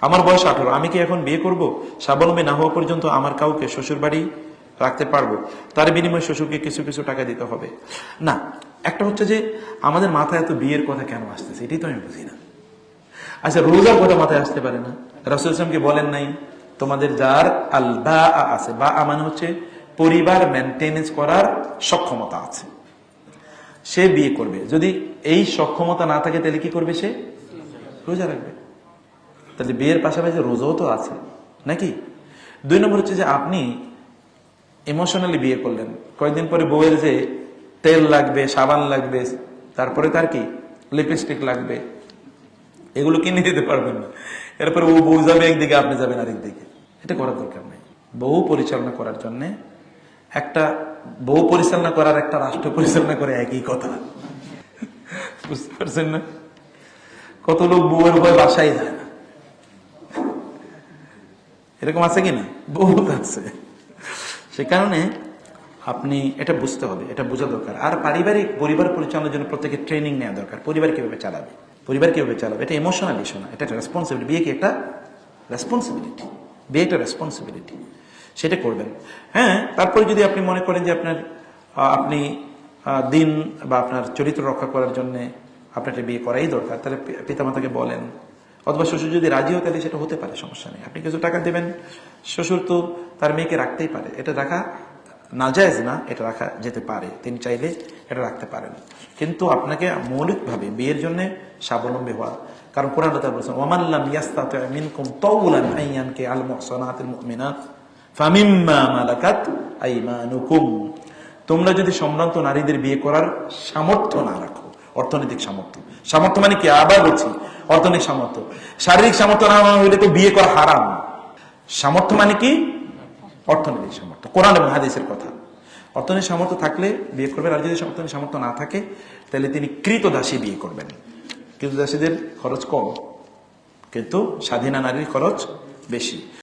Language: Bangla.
আমার বয়স 18, আমি কি এখন বিয়ে করব? স্বাবলম্বী না হওয়া পর্যন্ত আমার কাউকে শ্বশুর বাড়ি রাখতে পারবো? তার বিনিময়ে শ্বশুরকে কিছু কিছু টাকা দিতে হবে না। একটা হচ্ছে যে আমাদের মাথায় এত বিয়ের কথা কেন আসতেছে, এটাই তো আমি বুঝি না। আচ্ছা, রোজার কথা মাথায় আসতে পারে না? রাসূল ইসলামকে বলেন নাই তোমাদের যার আল বা আছে, বা মানে হচ্ছে পরিবার মেনটেনেন্স করার সক্ষমতা আছে, সে বিয়ে করবে। যদি এই সক্ষমতা না থাকে তাহলে কি করবে? সে রোজা রাখবে। তাহলে বিয়ের পাশাপাশি রোজাও তো আছে নাকি? 2 নম্বর হচ্ছে যে আপনি ইমোশনালি বিয়ে করলেন, কয়েকদিন পরে বউয়ের যে তেল লাগবে, সাবান লাগবে, তারপরে তার কি লিপস্টিক লাগবে, এগুলো কিনে দিতে পারবেন না। এরপরে ও বউ যাবে একদিকে, আপনি যাবেন আরেকদিকে। এটা করার দরকার নেই। বউ পরিচালনা করার জন্য একটা বউ পরিচালনা করার একটা রাষ্ট্র পরিচালনা করে একই কথা। বুঝতে পারছেন না? কত লোক বউয়ের ভয় বাসায় যায় না, এরকম আছে কিনা? বহুত আছে। সে কারণে আপনি এটা বুঝতে হবে, এটা বোঝা দরকার। আর পারিবারিক পরিবার পরিচালনার জন্য প্রত্যেকের ট্রেনিং নেওয়া দরকার। পরিবার কিভাবে চালাবে, পরিবার কিভাবে চালাবে, এটা ইমোশনাল ইস্যু না, এটা একটা রেসপন্সিবিলিটি। বিয়ে কি একটা রেসপন্সিবিলিটি, বিয়ে একটা রেসপন্সিবিলিটি, সেটা করবেন। হ্যাঁ, তারপরে যদি আপনি মনে করেন যে আপনি দিন বা আপনার চরিত্র রক্ষা করার জন্য আপনার একটা বিয়ে করাই দরকার, তাহলে পিতামাতাকে বলেন, অথবা শ্বশুর যদি রাজি হয় তাহলে সেটা হতে পারে, সমস্যা নেই। আপনি কিছু টাকা দেবেন, শ্বশুর তো তার মেয়েকে রাখতেই পারে, এটা রাখা নাজায়েজ না, এটা রাখা যেতে পারে, তিনি চাইলে এটা রাখতে পারেন। কিন্তু আপনাকে মৌলিকভাবে বিয়ের জন্য স্বাবলম্বী হওয়া, কারণ কোরআন তাআলা বলেছেন ওয়ামান লাম ইয়াস্তাতি মিনকুম তাওলান আইয়ানকি আল মুহসানাতিল মুমিনাত ফামিম্মা মালাকাত আইমানুকুম। তোমরা যদি সম্ভ্রান্ত নারীদের বিয়ে করার সামর্থ্য না রাখো, অর্থনৈতিক সামর্থ্য, সামর্থ্য মানে কি? আবার বলছি, অর্থনৈতিক সামর্থ্য। শারীরিক সামর্থ্য না হইলে তো বিয়ে করা হারাম। সামর্থ্য মানে কি? অর্থনৈতিক সামর্থ্য, কোরআন এবং হাদিসের কথা। অর্থনৈতিক সামর্থ্য থাকলে বিয়ে করবেন, আর যদি অর্থনৈতিক সামর্থ্য না থাকে তাহলে তিনি কৃতদাসী বিয়ে করবেন। কৃতদাসীদের খরচ কম, কিন্তু স্বাধীনা নারীর খরচ বেশি।